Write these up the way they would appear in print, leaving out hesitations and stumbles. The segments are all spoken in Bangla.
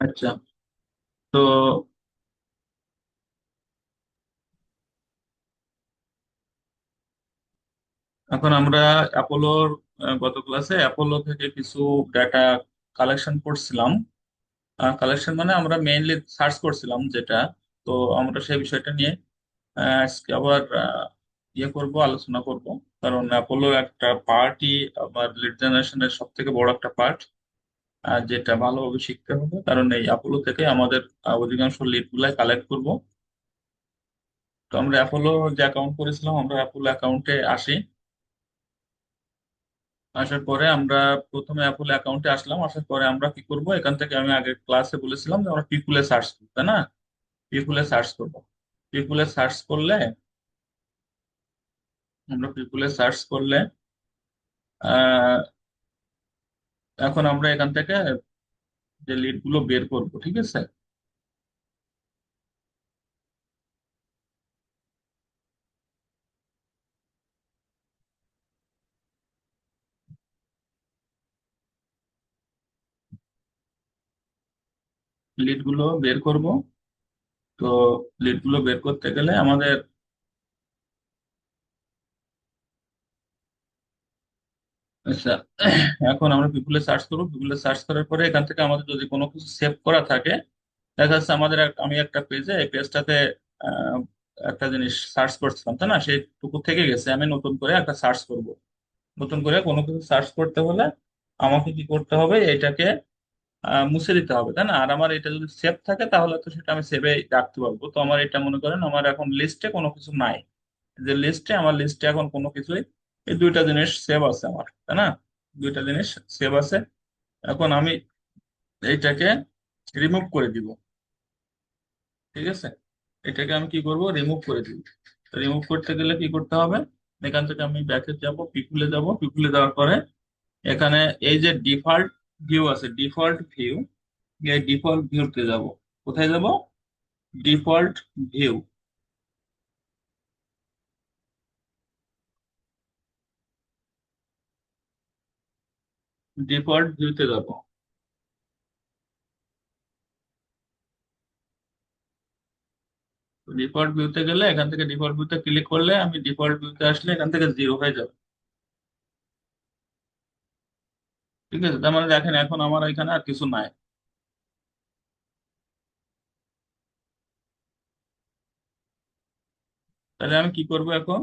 আচ্ছা। তো এখন আমরা অ্যাপোলোর গত ক্লাসে অ্যাপোলো থেকে কিছু ডাটা কালেকশন করছিলাম। কালেকশন মানে আমরা মেইনলি সার্চ করছিলাম যেটা। তো আমরা সেই বিষয়টা নিয়ে আজকে আবার ইয়ে করব, আলোচনা করব। কারণ অ্যাপোলো একটা পার্টই আমার লিড জেনারেশনের সব থেকে বড় একটা পার্ট, আর যেটা ভালোভাবে শিখতে হবে, কারণ এই অ্যাপোলো থেকে আমাদের অধিকাংশ লিড গুলাই কালেক্ট করব। তো আমরা অ্যাপোলো যে অ্যাকাউন্ট করেছিলাম, আমরা অ্যাপোলো অ্যাকাউন্টে আসি। আসার পরে আমরা প্রথমে অ্যাপল অ্যাকাউন্টে আসলাম। আসার পরে আমরা কি করব, এখান থেকে আমি আগের ক্লাসে বলেছিলাম যে আমরা পিপুলে সার্চ করবো, তাই না? পিপুলে সার্চ করব। পিপুলে সার্চ করলে, আমরা পিপুলে সার্চ করলে আহ, এখন আমরা এখান থেকে যে লিড গুলো বের করব, ঠিক আছে? লিড গুলো বের করব। তো লিড গুলো বের করতে গেলে আমাদের, আচ্ছা, এখন আমরা পিপুলে সার্চ করবো। পিপুলে সার্চ করার পরে এখান থেকে আমাদের যদি কোনো কিছু সেভ করা থাকে, দেখা যাচ্ছে আমাদের আমি একটা পেজে, এই পেজটাতে আহ, একটা জিনিস সার্চ করছিলাম, তাই না? সেইটুকু থেকে গেছে, আমি নতুন করে একটা সার্চ করব। নতুন করে কোনো কিছু সার্চ করতে হলে আমাকে কি করতে হবে, এটাকে মুছে দিতে হবে, তাই না? আর আমার এটা যদি সেভ থাকে তাহলে তো সেটা আমি সেভে রাখতে পারবো। তো আমার এটা মনে করেন আমার এখন লিস্টে কোনো কিছু নাই। যে লিস্টে, আমার লিস্টে এখন কোনো কিছুই, এই দুইটা জিনিস সেভ আছে আমার, তাই না? দুইটা জিনিস সেভ আছে। এখন আমি এইটাকে রিমুভ করে দিব, ঠিক আছে? এটাকে আমি কি করব, রিমুভ করে দিব। রিমুভ করতে গেলে কি করতে হবে, এখান থেকে আমি ব্যাকে যাব, পিকুলে যাব। পিকুলে যাওয়ার পরে এখানে এই যে ডিফল্ট ভিউ আছে, ডিফল্ট ভিউ, এই ডিফল্ট ভিউতে যাব। কোথায় যাব? Default view. ডিফল্ট ভিউতে যাব। ডিফল্ট ভিউতে গেলে এখান থেকে ডিফল্ট ভিউতে ক্লিক করলে, আমি ডিফল্ট ভিউতে আসলে এখান থেকে জিরো হয়ে যাবে। ঠিক আছে, তার মানে দেখেন এখন আমার এখানে আর কিছু নাই। তাহলে আমি কি করব এখন?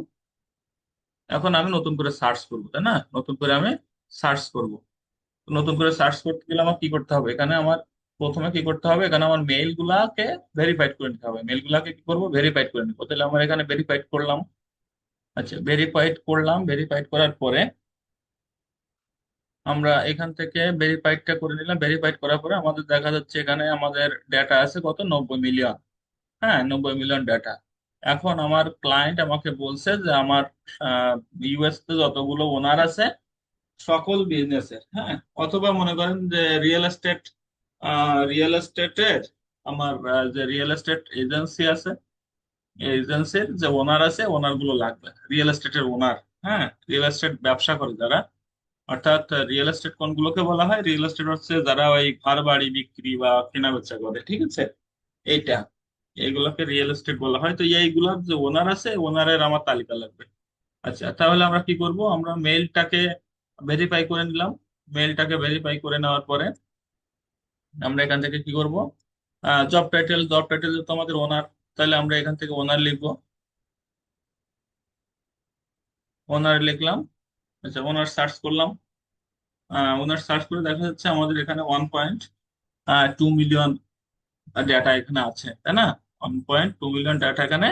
এখন আমি নতুন করে সার্চ করবো, তাই না? নতুন করে আমি সার্চ করব। নতুন করে সার্চ করতে গেলে আমার কি করতে হবে, এখানে আমার প্রথমে কি করতে হবে, এখানে আমার মেইল গুলাকে ভেরিফাইড করে নিতে হবে। মেইল গুলাকে কি করবো, ভেরিফাইড করে নিবো। তাহলে আমার এখানে ভেরিফাইড করলাম। আচ্ছা, ভেরিফাইড করলাম। ভেরিফাইড করার পরে আমরা এখান থেকে ভেরিফাইডটা করে নিলাম। ভেরিফাইড করার পরে আমাদের দেখা যাচ্ছে এখানে আমাদের ডেটা আছে কত, 90 মিলিয়ন। হ্যাঁ, 90 মিলিয়ন ডেটা। এখন আমার ক্লায়েন্ট আমাকে বলছে যে আমার ইউএস তে যতগুলো ওনার আছে সকল বিজনেসের, হ্যাঁ, অথবা মনে করেন যে রিয়েল এস্টেটের আমার যে রিয়েল এস্টেট এজেন্সি আছে, এজেন্সির যে ওনার আছে, ওনার গুলো লাগবে, রিয়েল এস্টেটের ওনার। হ্যাঁ, রিয়েল এস্টেট ব্যবসা করে যারা, অর্থাৎ রিয়েল এস্টেট কোনগুলোকে বলা হয়, রিয়েল এস্টেট হচ্ছে যারা ওই ঘর বাড়ি বিক্রি বা কেনা বেচা করে, ঠিক আছে? এইটা, এইগুলোকে রিয়েল এস্টেট বলা হয়। তো এইগুলোর যে ওনার আছে, ওনারের আমার তালিকা লাগবে। আচ্ছা, তাহলে আমরা কি করব, আমরা মেইলটাকে ভেরিফাই করে নিলাম। মেইলটাকে ভেরিফাই করে নেওয়ার পরে আমরা এখান থেকে কি করব, জব টাইটেল তো আমাদের ওনার, তাহলে আমরা এখান থেকে ওনার লিখবো। ওনার লিখলাম। আচ্ছা, ওনার সার্চ করলাম। ওনার সার্চ করে দেখা যাচ্ছে আমাদের এখানে 1.2 মিলিয়ন ডেটা এখানে আছে, তাই না? 1.2 মিলিয়ন ডেটা এখানে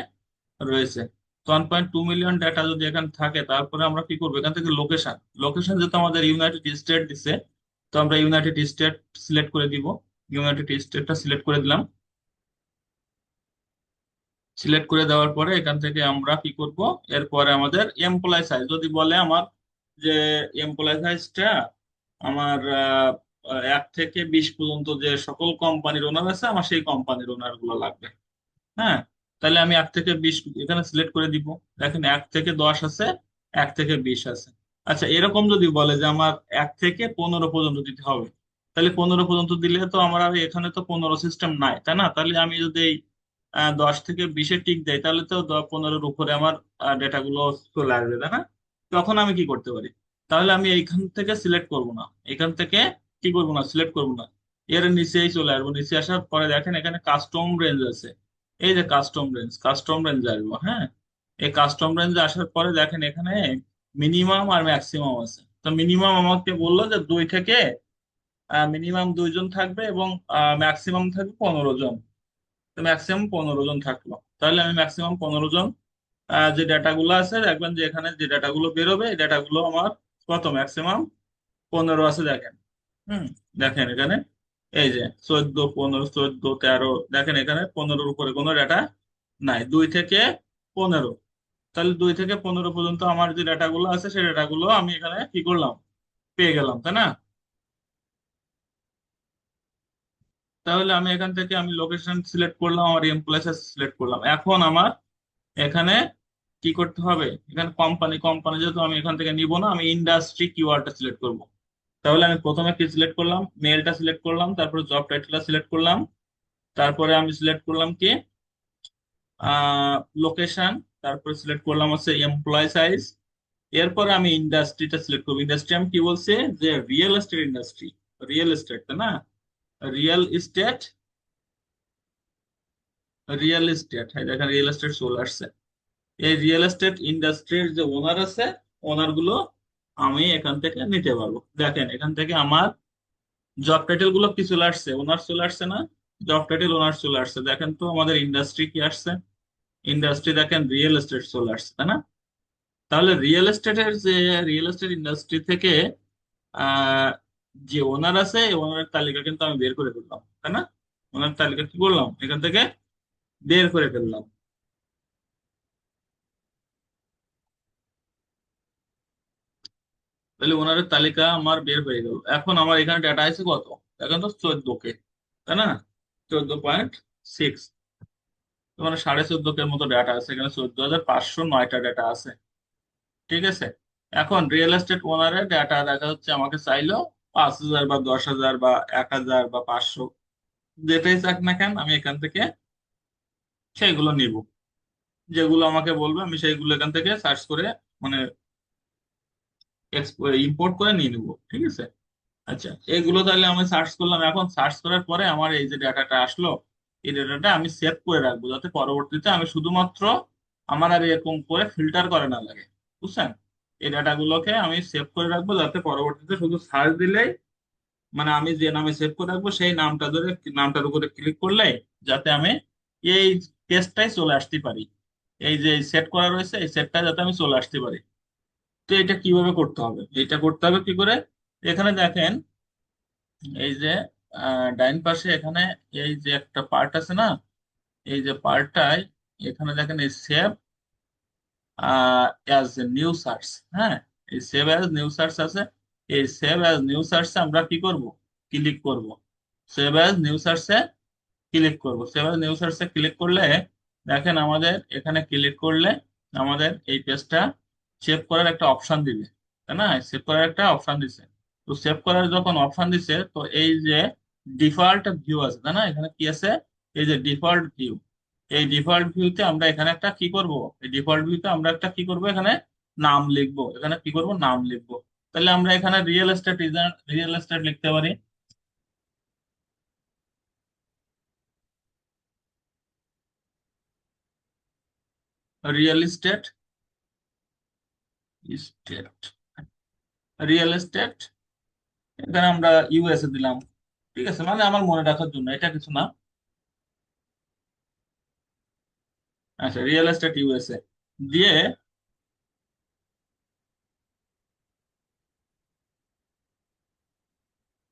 রয়েছে। তো 1.2 মিলিয়ন ডেটা যদি এখানে থাকে, তারপরে আমরা কি করবো, এখান থেকে লোকেশন, লোকেশন যেহেতু আমাদের ইউনাইটেড স্টেট দিছে, তো আমরা ইউনাইটেড স্টেট সিলেক্ট করে দিব। ইউনাইটেড স্টেটটা সিলেক্ট করে দিলাম। সিলেক্ট করে দেওয়ার পরে এখান থেকে আমরা কি করব, এরপরে আমাদের এমপ্লয় সাইজ যদি বলে আমার, যে এমপ্লয় সাইজটা আমার 1 থেকে 20 পর্যন্ত যে সকল কোম্পানির ওনার আছে, আমার সেই কোম্পানির ওনার গুলো লাগবে। হ্যাঁ, তাহলে আমি 1 থেকে 20 এখানে সিলেক্ট করে দিব। দেখেন 1 থেকে 10 আছে, 1 থেকে 20 আছে। আচ্ছা, এরকম যদি বলে যে আমার 1 থেকে 15 পর্যন্ত দিতে হবে, তাহলে 15 পর্যন্ত দিলে তো আমার আর এখানে তো 15 সিস্টেম নাই, তাই না? তাহলে আমি যদি এই 10 থেকে 20-এ টিক দেয় তাহলে তো 15-এর উপরে আমার ডেটাগুলো চলে আসবে, তাই না? তখন আমি কি করতে পারি? তাহলে আমি এইখান থেকে সিলেক্ট করব না, এখান থেকে কি করব না, সিলেক্ট করব না, এর নিচেই চলে আসবো। নিচে আসার পরে দেখেন এখানে কাস্টম রেঞ্জ আছে। এই যে কাস্টম রেঞ্জ, কাস্টম রেঞ্জ আসবো, হ্যাঁ। এই কাস্টম রেঞ্জ আসার পরে দেখেন এখানে মিনিমাম আর ম্যাক্সিমাম আছে। তো মিনিমাম আমাকে বললো যে 2 থেকে মিনিমাম 2 জন থাকবে এবং ম্যাক্সিমাম থাকবে 15 জন। তো ম্যাক্সিমাম 15 জন থাকলো, তাহলে আমি ম্যাক্সিমাম 15 জন যে ডাটাগুলো আছে দেখবেন যে এখানে যে ডাটাগুলো বেরোবে এই ডাটাগুলো আমার কত, ম্যাক্সিমাম 15 আছে দেখেন। হুম, দেখেন এখানে এই যে 14, 15, 14, 13, দেখেন এখানে 15-র উপরে কোনো ডাটা নাই। 2 থেকে 15, তাহলে 2 থেকে 15 পর্যন্ত আমার যে ডাটাগুলো আছে সেই ডাটাগুলো আমি এখানে কি করলাম, পেয়ে গেলাম, তাই না? তাহলে আমি এখান থেকে আমি লোকেশন সিলেক্ট করলাম, আমার এমপ্লয়েস সিলেক্ট করলাম। এখন আমার এখানে কি করতে হবে, এখানে কোম্পানি, কোম্পানি যেহেতু আমি এখান থেকে নিব না, আমি ইন্ডাস্ট্রি কিওয়ার্ডটা সিলেক্ট করব। তাহলে আমি প্রথমে কি সিলেক্ট করলাম, মেলটা সিলেক্ট করলাম, তারপরে জব টাইটেলটা সিলেক্ট করলাম, তারপরে আমি সিলেক্ট করলাম কি লোকেশন, তারপরে সিলেক্ট করলাম হচ্ছে এমপ্লয় সাইজ। এরপরে আমি ইন্ডাস্ট্রিটা সিলেক্ট করবো। ইন্ডাস্ট্রি আমি কি বলছি, যে real estate industry, real estate, তাই না? রিয়েল এস্টেট, রিয়েল এস্টেট, হ্যাঁ দেখেন রিয়েল এস্টেট চলে আসছে। এই রিয়েল এস্টেট ইন্ডাস্ট্রির যে ওনার আছে, ওনার গুলো আমি এখান থেকে নিতে পারবো। দেখেন এখান থেকে আমার জব টাইটেল গুলো কি চলে আসছে, ওনার চলে আসছে না? জব টাইটেল ওনার চলে আসছে। দেখেন তো আমাদের ইন্ডাস্ট্রি কি আসছে, ইন্ডাস্ট্রি দেখেন রিয়েল এস্টেট চলে আসছে, তাই না? তাহলে রিয়েল এস্টেটের যে রিয়েল এস্টেট ইন্ডাস্ট্রি থেকে আহ যে ওনার আছে এই ওনারের তালিকা কিন্তু আমি বের করে ফেললাম, তাই না? ওনার তালিকা কি করলাম, এখান থেকে বের করে ফেললাম। তাহলে ওনারের তালিকা আমার বের হয়ে গেল। এখন আমার এখানে ডাটা আছে কত, এখন তো 14 কে, তাই না? 14.6, মানে 14.5 কে মতো ডাটা আছে এখানে, 14,509টা ডাটা আছে। ঠিক আছে। এখন রিয়েল এস্টেট ওনারের ডাটা দেখা হচ্ছে আমাকে চাইলো 5,000 বা 10,000 বা 1,000 বা 500, যেটাই চাক না কেন আমি এখান থেকে সেইগুলো নিব। যেগুলো আমাকে বলবে আমি সেইগুলো এখান থেকে সার্চ করে মানে ইম্পোর্ট করে নিয়ে নিবো, ঠিক আছে। আচ্ছা, এগুলো তাহলে আমি সার্চ করলাম। এখন সার্চ করার পরে আমার এই যে ডাটাটা আসলো, এই ডাটাটা আমি সেভ করে রাখবো যাতে পরবর্তীতে আমি শুধুমাত্র আমার আর এরকম করে ফিল্টার করে না লাগে, বুঝছেন? এই ডাটাগুলোকে আমি সেভ করে রাখবো যাতে পরবর্তীতে শুধু সার্চ দিলেই, মানে আমি যে নামে সেভ করে রাখবো সেই নামটা ধরে, নামটার উপরে ক্লিক করলে যাতে আমি এই টেস্টটাই চলে আসতে পারি। এই যে সেট করা রয়েছে এই সেটটা যাতে আমি চলে আসতে পারি। তো এটা কিভাবে করতে হবে, এটা করতে হবে কি করে, এখানে দেখেন এই যে ডাইন পাশে এখানে এই যে একটা পার্ট আছে না, এই যে পার্টটাই এখানে দেখেন এই সেভ অ্যাজ নিউ সার্চ, হ্যাঁ, এই সেভ অ্যাজ নিউ সার্চ আছে। এই সেভ অ্যাজ নিউ সার্চে আমরা কি করব, ক্লিক করব। সেভ অ্যাজ নিউ সার্চে ক্লিক করব। সেভ অ্যাজ নিউ সার্চে ক্লিক করলে দেখেন আমাদের এখানে ক্লিক করলে আমাদের এই পেজটা সেভ করার একটা অপশন দিবে, তাই না? সেভ করার একটা অপশন দিছে। তো সেভ করার যখন অপশন দিছে তো এই যে ডিফল্ট ভিউ আছে, তাই না? এখানে কি আছে, এই যে ডিফল্ট ভিউ। এই ডিফল্ট ভিউতে আমরা এখানে একটা কি করব, এই ডিফল্ট ভিউতে আমরা একটা কি করব, এখানে নাম লিখবো। এখানে কি করব, নাম লিখবো। তাহলে আমরা এখানে রিয়েল এস্টেট, রিয়েল এস্টেট লিখতে পারি। Real estate, state, real estate, এখানে আমরা ইউএসএ দিলাম। ঠিক আছে, মানে আমার মনে রাখার জন্য, এটা কিছু না। আচ্ছা, রিয়েল এস্টেট ইউএসএ দিয়ে,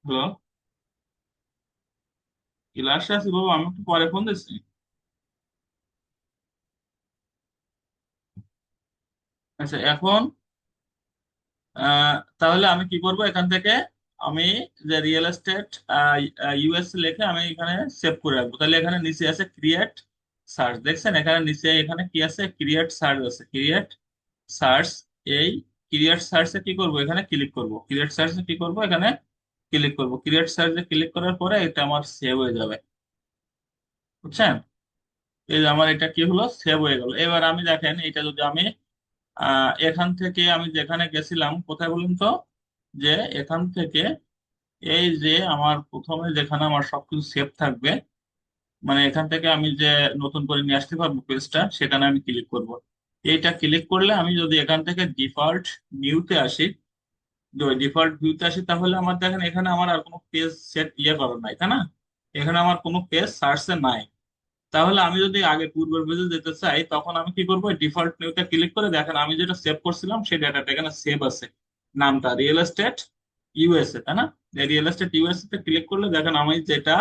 হ্যালো, ক্লাসে আছি বাবু, আমি একটু পরে ফোন দিচ্ছি। আচ্ছা, এখন তাহলে আমি কি করব, এখান থেকে আমি যে রিয়েল এস্টেট ইউএস লিখে আমি এখানে সেভ করে রাখবো। তাহলে এখানে নিচে আছে ক্রিয়েট সার্চ, দেখছেন এখানে নিচে এখানে কি আছে, ক্রিয়েট সার্চ আছে, ক্রিয়েট সার্চ। এই ক্রিয়েট সার্চে কি করব, এখানে ক্লিক করব। ক্রিয়েট সার্চে কি করব, এখানে ক্লিক করব, ক্রিয়েট সার্চে ক্লিক করার পরে এটা আমার সেভ হয়ে যাবে। বুঝছেন? এই যে আমার এটা কি হলো, সেভ হয়ে গেল। এবার আমি দেখেন এটা যদি আমি এখান থেকে আমি যেখানে গেছিলাম, কোথায় বলুন তো, যে এখান থেকে এই যে আমার প্রথমে যেখানে আমার সবকিছু সেভ থাকবে, মানে এখান থেকে আমি যে নতুন করে নিয়ে আসতে পারবো পেজটা, সেখানে আমি ক্লিক করব। এইটা ক্লিক করলে আমি যদি এখান থেকে ডিফল্ট নিউতে আসি, ডিফল্ট ভিউতে আসি, তাহলে আমার দেখেন এখানে আমার আর কোনো পেজ সেট করার নাই, তাই না? এখানে আমার কোনো পেজ সার্চে নাই। তাহলে আমি যদি আগে পূর্বের পেজে যেতে চাই, তখন আমি কি করবো, ডিফল্ট নিউতে ক্লিক করে দেখেন আমি যেটা সেভ করছিলাম সেই ডাটাটা এখানে সেভ আছে। নামটা রিয়েল এস্টেট ইউএসএ, তাই না? রিয়েল এস্টেট ইউএসএ তে ক্লিক করলে দেখেন আমি যেটা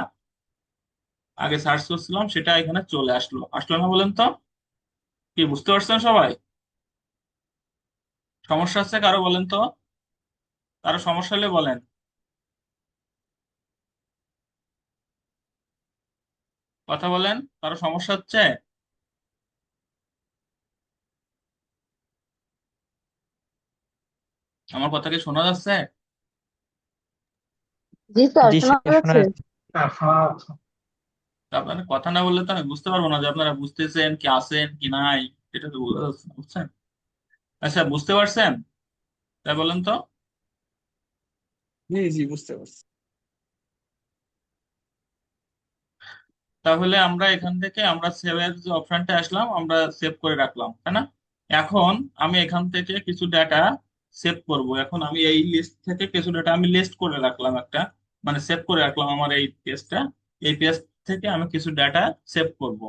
আগে সার্চ করছিলাম সেটা এখানে চলে আসলো, আসলো না বলেন তো? কি বুঝতে পারছেন সবাই? সমস্যা আছে কারো বলেন তো? কারো সমস্যা হলে বলেন। কথা বলেন, কারো সমস্যা হচ্ছে? আমার কথা কি শোনা যাচ্ছে? জি স্যার, জি শোনা স্যার, শোনা যাচ্ছে। যাচ্ছে। তা আপনাদের কথা না বললে তো আমি বুঝতে পারবো না যে আপনারা বুঝতেছেন কি, আছেন কি নাই। এটা তো বোঝা যাচ্ছে না, বুঝছেন? আচ্ছা, বুঝতে পারছেন? তাই বলেন তো। জি জি, বুঝতে পারছি। তাহলে আমরা এখান থেকে আমরা সেভের যে অপশনটা আসলাম, আমরা সেভ করে রাখলাম, তাই না? এখন আমি এখান থেকে কিছু ডাটা সেভ করব। এখন আমি এই লিস্ট থেকে কিছু ডাটা আমি লিস্ট করে রাখলাম একটা, মানে সেভ করে রাখলাম আমার এই পেজটা। এই পেজ থেকে আমি কিছু ডাটা সেভ করব,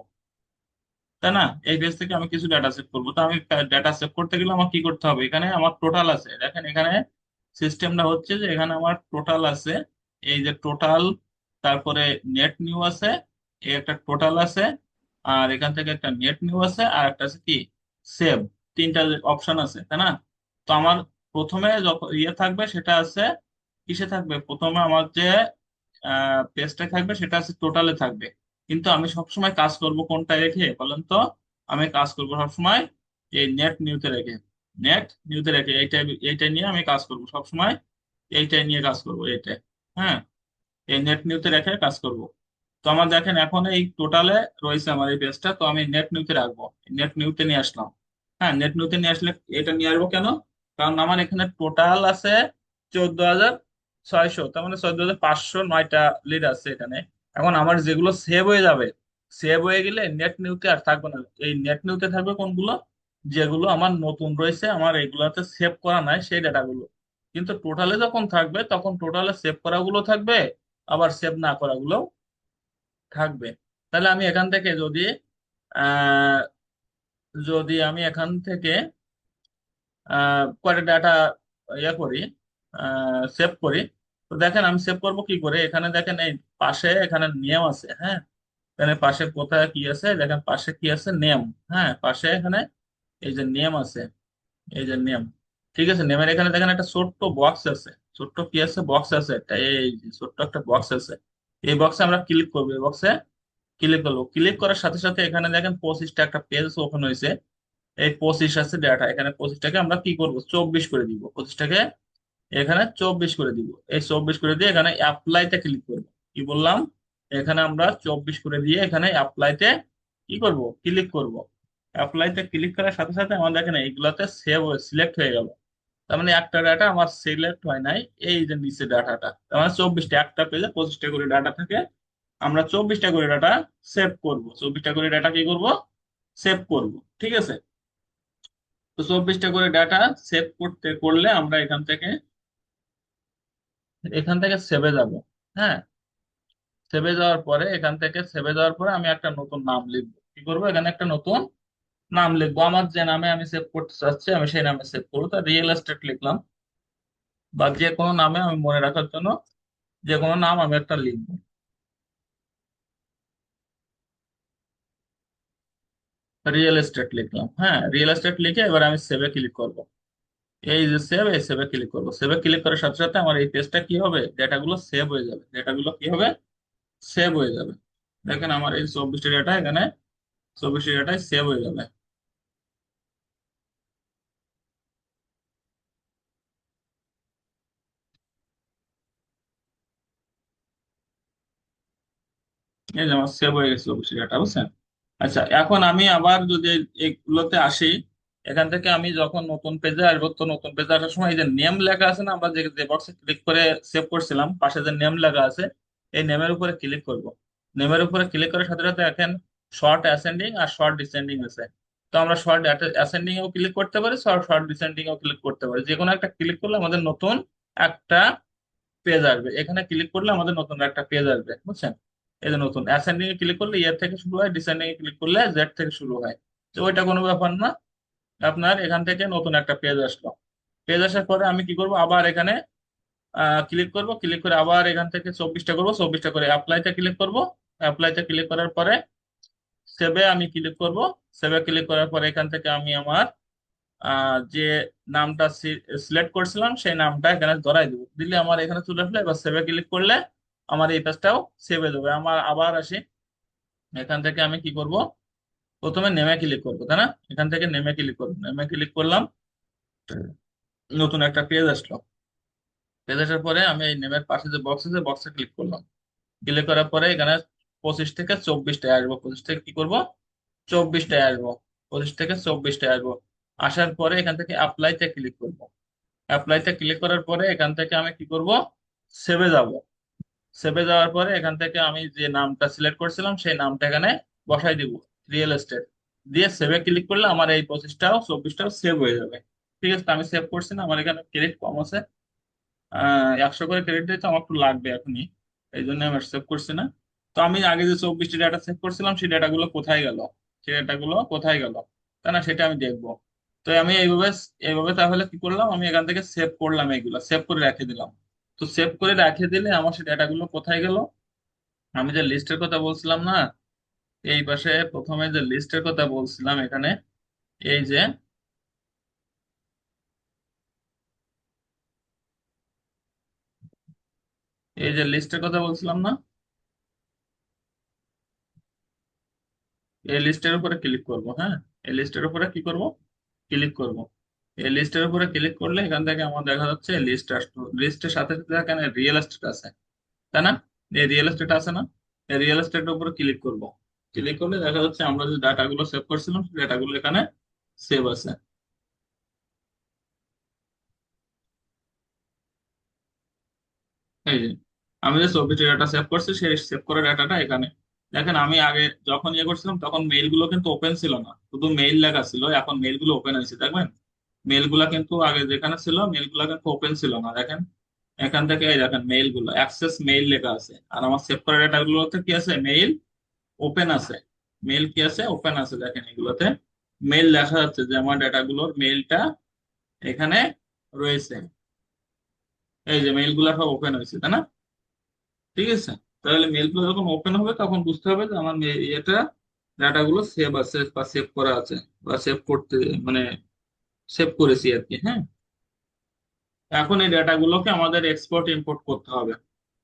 তাই না? এই পেজ থেকে আমি কিছু ডাটা সেভ করবো। তো আমি ডাটা সেভ করতে গেলে আমার কি করতে হবে, এখানে আমার টোটাল আছে, দেখেন এখানে সিস্টেমটা হচ্ছে যে এখানে আমার টোটাল আছে, এই যে টোটাল, তারপরে নেট নিউ আছে, এই একটা টোটাল আছে, আর এখান থেকে একটা নেট নিউ আছে, আর একটা আছে কি, সেভ। তিনটা অপশন আছে, তাই না? তো আমার প্রথমে যখন ইয়ে থাকবে সেটা আছে, কিসে থাকবে, প্রথমে আমার যে পেজটা থাকবে সেটা আছে টোটালে থাকবে। কিন্তু আমি সবসময় কাজ করব কোনটায় রেখে বলেন তো? আমি কাজ করব সবসময় এই নেট নিউতে রেখে। নেট নিউতে রেখে এইটা নিয়ে আমি কাজ করব সবসময়। এইটাই নিয়ে কাজ করব, এইটাই। হ্যাঁ, এই নেট নিউতে রেখে কাজ করব। তো আমার দেখেন এখন এই টোটালে রয়েছে আমার এই পেজটা, তো আমি নেট নিউতে রাখবো। নেট নিউতে নিয়ে আসলাম। হ্যাঁ, নেট নিউতে নিয়ে আসলে এটা নিয়ে আসবো কেন? কারণ আমার এখানে টোটাল আছে 14,600, তার মানে 14,509টা লিড আছে এখানে। এখন আমার যেগুলো সেভ হয়ে যাবে, সেভ হয়ে গেলে নেট নিউতে আর থাকবে না। এই নেট নিউতে থাকবে কোনগুলো, যেগুলো আমার নতুন রয়েছে, আমার এগুলাতে সেভ করা নাই সেই ডাটাগুলো। কিন্তু টোটালে যখন থাকবে তখন টোটালে সেভ করাগুলো থাকবে, আবার সেভ না করাগুলো থাকবে। তাহলে আমি এখান থেকে আহ যদি আমি এখান থেকে কয়টা ডাটা ইয়ে করি, সেভ করি, তো দেখেন আমি সেভ করব কি করে। এখানে দেখেন এই পাশে এখানে নিয়ম আছে, হ্যাঁ। এখানে পাশে কোথায় কি আছে দেখেন, পাশে কি আছে, নেম। হ্যাঁ, পাশে এখানে এই যে নেম আছে, এই যে নেম। ঠিক আছে, নেমের এখানে দেখেন একটা ছোট্ট বক্স আছে। ছোট্ট কি আছে, বক্স আছে একটা, এই যে ছোট্ট একটা বক্স আছে। এই বক্সে আমরা ক্লিক করবো, এই বক্সে ক্লিক করবো। ক্লিক করার সাথে সাথে এখানে দেখেন 25টা একটা পেজ ওপেন হয়েছে। এই 25 আছে ডাটা, এখানে 25টাকে আমরা কি করব, 24 করে দিব। 25টাকে এখানে 24 করে দিব। এই 24 করে দিয়ে এখানে অ্যাপ্লাইতে ক্লিক করব। কি বললাম, এখানে আমরা 24 করে দিয়ে এখানে অ্যাপ্লাইতে কি করব, ক্লিক করব। অ্যাপ্লাইতে ক্লিক করার সাথে সাথে আমাদের দেখেন এইগুলাতে সেভ সিলেক্ট হয়ে গেল। তার মানে একটা ডাটা আমার সিলেক্ট হয় নাই, এই যে নিচে ডাটাটা, তার মানে 24টা, একটা পেজে 25টা করে ডাটা থাকে। আমরা 24টা করে ডাটা সেভ করব, 24টা করে ডাটা কি করব, সেভ করব। ঠিক আছে? তো 24টা করে ডাটা সেভ করলে আমরা এখান থেকে সেভে যাব। হ্যাঁ, সেভে যাওয়ার পরে এখান থেকে সেভে যাওয়ার পরে আমি একটা নতুন নাম লিখবো। কি করবো, এখানে একটা নতুন নাম লিখবো। আমার যে নামে আমি সেভ করতে চাচ্ছি আমি সেই নামে সেভ করবো। তা রিয়েল এস্টেট লিখলাম, বা যে কোনো নামে আমি মনে রাখার জন্য যে কোনো নাম আমি একটা লিখবো। রিয়েল এস্টেট লিখলাম। হ্যাঁ, রিয়েল এস্টেট লিখে এবার আমি সেভে ক্লিক করবো। এই যে সেভ, এই সেভে ক্লিক করবো। সেভে ক্লিক করার সাথে সাথে আমার এই পেজটা কি হবে, ডেটাগুলো সেভ হয়ে যাবে। ডেটাগুলো কি হবে, সেভ হয়ে যাবে। দেখেন আমার এই 24টা ডেটা এখানে, 24টা ডেটায় সেভ হয়ে যাবে। এই যে আমার সেভ হয়ে গেছিল অফিসের ডাটা, বুঝছেন? আচ্ছা, এখন আমি আবার যদি এইগুলোতে আসি, এখান থেকে আমি যখন নতুন পেজে আসবো, তো নতুন পেজে আসার সময় এই যে নেম লেখা আছে না, আমরা যে যে বক্সে ক্লিক করে সেভ করছিলাম, পাশে যে নেম লেখা আছে, এই নেমের উপরে ক্লিক করব। নেমের উপরে ক্লিক করার সাথে সাথে দেখেন শর্ট অ্যাসেন্ডিং আর শর্ট ডিসেন্ডিং আছে। তো আমরা শর্ট অ্যাসেন্ডিং এও ক্লিক করতে পারি, শর্ট শর্ট ডিসেন্ডিং এও ক্লিক করতে পারি। যে কোনো একটা ক্লিক করলে আমাদের নতুন একটা পেজ আসবে। এখানে ক্লিক করলে আমাদের নতুন একটা পেজ আসবে, বুঝছেন? এই যে নতুন অ্যাসেন্ডিং এ ক্লিক করলে ইয়ার থেকে শুরু হয়, ডিসেন্ডিং এ ক্লিক করলে জেড থেকে শুরু হয়। তো ওইটা কোনো ব্যাপার না। আপনার এখান থেকে নতুন একটা পেজ আসলো। পেজ আসার পরে আমি কি করব, আবার এখানে ক্লিক করব, ক্লিক করে আবার এখান থেকে 24টা করব, 24টা করে অ্যাপ্লাইতে ক্লিক করব। অ্যাপ্লাইতে ক্লিক করার পরে সেভে আমি ক্লিক করব। সেভে ক্লিক করার পরে এখান থেকে আমি আমার যে নামটা সিলেক্ট করছিলাম সেই নামটা এখানে ধরাই দিব, দিলে আমার এখানে চলে আসলে এবার সেভে ক্লিক করলে আমার এই পেজটাও সেভ হয়ে যাবে। আমার আবার আসি, এখান থেকে আমি কি করব, প্রথমে নেমে ক্লিক করবো, তাই না? এখান থেকে নেমে ক্লিক করবো, নেমে ক্লিক করলাম, নতুন একটা পেজ আসলো। পেজ আসার পরে আমি এই নেমের পাশে যে বক্স আছে, বক্সে ক্লিক করলাম। ক্লিক করার পরে এখানে 25 থেকে 24টায় আসবো, 25 থেকে কি করব, 24টায় আসবো। 25 থেকে 24টায় আসবো। আসার পরে এখান থেকে অ্যাপ্লাইতে ক্লিক করব। অ্যাপ্লাইতে ক্লিক করার পরে এখান থেকে আমি কি করব, সেভে যাব। সেভে যাওয়ার পরে এখান থেকে আমি যে নামটা সিলেক্ট করছিলাম সেই নামটা এখানে বসাই দিব, রিয়েল এস্টেট। দিয়ে সেভে ক্লিক করলে আমার এই 25টাও 24টাও সেভ হয়ে যাবে। ঠিক আছে, তো আমি সেভ করছি না, আমার এখানে ক্রেডিট কম আছে। 100 করে ক্রেডিট দিতে আমার একটু লাগবে এখনই, এই জন্য আমি সেভ করছি না। তো আমি আগে যে 24টি ডাটা সেভ করছিলাম সেই ডাটাগুলো কোথায় গেল, সেই ডাটাগুলো কোথায় গেল, তাই না, সেটা আমি দেখবো। তো আমি এইভাবে এইভাবে তাহলে কি করলাম, আমি এখান থেকে সেভ করলাম, এইগুলো সেভ করে রেখে দিলাম। তো সেভ করে রেখে দিলে আমার সেই ডাটাগুলো কোথায় গেল, আমি যে লিস্টের কথা বলছিলাম না, এই পাশে প্রথমে যে লিস্টের কথা বলছিলাম এখানে, এই যে এই যে লিস্টের কথা বলছিলাম না, এই লিস্টের উপরে ক্লিক করব। হ্যাঁ, এই লিস্টের উপরে কি করব, ক্লিক করব। এই লিস্টের উপরে ক্লিক করলে এখান থেকে আমার দেখা যাচ্ছে লিস্ট আসলো। লিস্টের সাথে সাথে এখানে রিয়েল এস্টেট আছে, তাই না? এই রিয়েল এস্টেট আছে না, এই রিয়েল এস্টেটের উপরে ক্লিক করব। ক্লিক করলে দেখা যাচ্ছে আমরা যে ডাটাগুলো সেভ করছিলাম সেই ডাটাগুলো এখানে সেভ আছে। এই যে আমি যে 24টি ডাটা সেভ করছি সেই সেভ করা ডাটাটা এখানে। দেখেন আমি আগে যখন ইয়ে করছিলাম তখন মেইল গুলো কিন্তু ওপেন ছিল না, শুধু মেইল লেখা ছিল, এখন মেইল গুলো ওপেন হয়েছে, দেখবেন? মেইল গুলা কিন্তু আগে যেখানে ছিল মেইল গুলা কিন্তু ওপেন ছিল না, দেখেন। এখান থেকে এই দেখেন মেইল গুলো অ্যাক্সেস মেইল লেখা আছে, আর আমার সেভ করা ডাটা গুলোতে কি আছে, মেইল ওপেন আছে। মেইল কি আছে, ওপেন আছে, দেখেন এগুলোতে মেইল লেখা যাচ্ছে যে আমার ডাটা গুলোর মেইলটা এখানে রয়েছে। এই যে মেইল গুলা সব ওপেন হয়েছে, তাই না? ঠিক আছে, তাহলে মেলগুলো যখন ওপেন হবে তখন বুঝতে হবে যে আমার এটা ডাটা গুলো সেভ আছে বা সেভ করা আছে, বা সেভ করতে মানে সেভ করেছি আর কি। হ্যাঁ, এখন এই ডাটা গুলোকে আমাদের এক্সপোর্ট ইম্পোর্ট করতে হবে।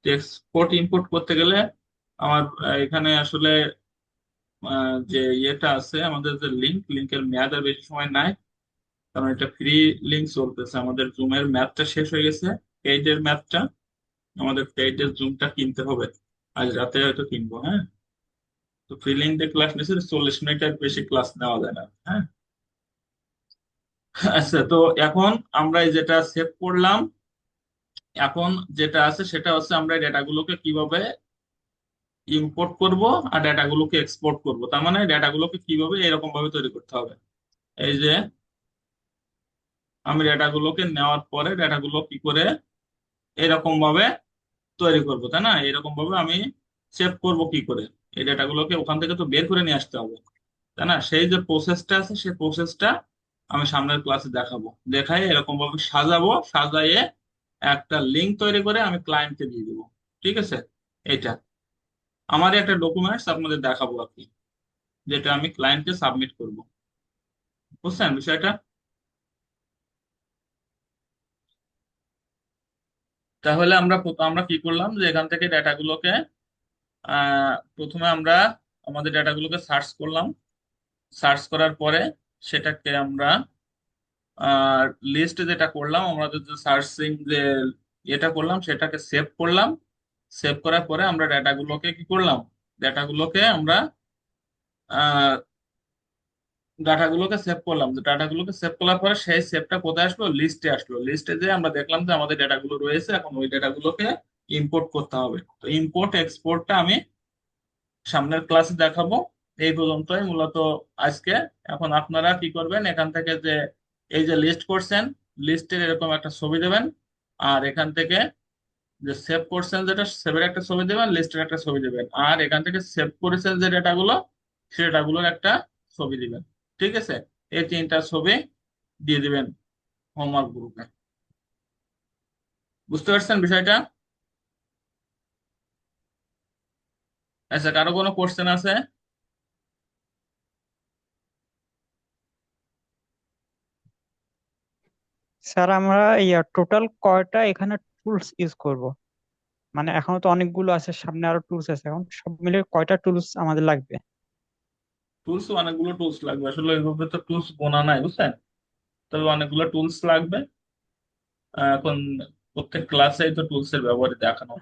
এক্সপোর্ট ইম্পোর্ট করতে গেলে আমার এখানে আসলে যে ইয়েটা আছে, আমাদের যে লিঙ্কের মেয়াদ আর বেশি সময় নাই, কারণ এটা ফ্রি লিঙ্ক চলতেছে। আমাদের জুমের ম্যাথটা শেষ হয়ে গেছে, পেইডের ম্যাথটা, আমাদের পেইডের জুমটা কিনতে হবে। আজ রাতে হয়তো কিনবো। হ্যাঁ, তো ফ্রি লিঙ্কে ক্লাস নিচ্ছে, 40 মিনিটের বেশি ক্লাস নেওয়া যায় না। হ্যাঁ, আচ্ছা, তো এখন আমরা এই যেটা সেভ করলাম, এখন যেটা আছে সেটা হচ্ছে আমরা ডেটাগুলোকে কিভাবে ইম্পোর্ট করব আর ডেটাগুলোকে এক্সপোর্ট করব। তার মানে ডেটাগুলোকে কিভাবে এরকম ভাবে তৈরি করতে হবে। এই যে আমি ডেটাগুলোকে নেওয়ার পরে ডেটাগুলো কি করে এরকম ভাবে তৈরি করব, তাই না? এরকম ভাবে আমি সেভ করব কি করে, এই ডেটাগুলোকে ওখান থেকে তো বের করে নিয়ে আসতে হবে, তাই না? সেই যে প্রসেসটা আছে সেই প্রসেসটা আমি সামনের ক্লাসে দেখাবো, দেখাই এরকম ভাবে সাজাবো, সাজাইয়ে একটা লিঙ্ক তৈরি করে আমি ক্লায়েন্টকে দিয়ে দেবো। ঠিক আছে, এটা আমারই একটা ডকুমেন্টস আপনাদের দেখাবো আর কি, যেটা আমি ক্লায়েন্টকে সাবমিট করব। বুঝছেন বিষয়টা? তাহলে আমরা কি করলাম, যে এখান থেকে ডেটাগুলোকে প্রথমে আমরা আমাদের ডেটাগুলোকে সার্চ করলাম। সার্চ করার পরে সেটাকে আমরা লিস্ট যেটা করলাম, আমাদের যে সার্চিং যে এটা করলাম সেটাকে সেভ করলাম। সেভ করার পরে আমরা ডাটাগুলোকে কি করলাম, ডাটাগুলোকে আমরা ডাটাগুলোকে সেভ করলাম। তো ডাটাগুলোকে সেভ করার পরে সেই সেভটা কোথায় আসলো, লিস্টে আসলো। লিস্টে যে আমরা দেখলাম যে আমাদের ডেটাগুলো রয়েছে, এখন ওই ডেটাগুলোকে ইম্পোর্ট করতে হবে। তো ইম্পোর্ট এক্সপোর্টটা আমি সামনের ক্লাসে দেখাবো। এই পর্যন্তই মূলত আজকে। এখন আপনারা কি করবেন, এখান থেকে যে এই যে লিস্ট করছেন, লিস্টের এরকম একটা ছবি দেবেন। আর এখান থেকে যে সেভ করছেন, যেটা সেভের একটা ছবি দেবেন, লিস্টের একটা ছবি দেবেন। আর এখান থেকে সেভ করেছেন যে ডেটাগুলো, সে ডেটাগুলোর একটা ছবি দিবেন। ঠিক আছে? এই তিনটা ছবি দিয়ে দিবেন হোমওয়ার্ক গ্রুপে। বুঝতে পারছেন বিষয়টা? আচ্ছা, কারো কোনো কোশ্চেন আছে? স্যার আমরা টোটাল কয়টা এখানে টুলস ইউজ করব? মানে এখনো তো অনেকগুলো আছে, সামনে আরো টুলস আছে, এখন সব মিলে কয়টা টুলস আমাদের লাগবে? টুলস অনেকগুলো টুলস লাগবে, আসলে এইভাবে তো টুলস গোনা নাই, বুঝছেন? তবে অনেকগুলো টুলস লাগবে। এখন প্রত্যেক ক্লাসেই তো টুলস এর ব্যবহার দেখানো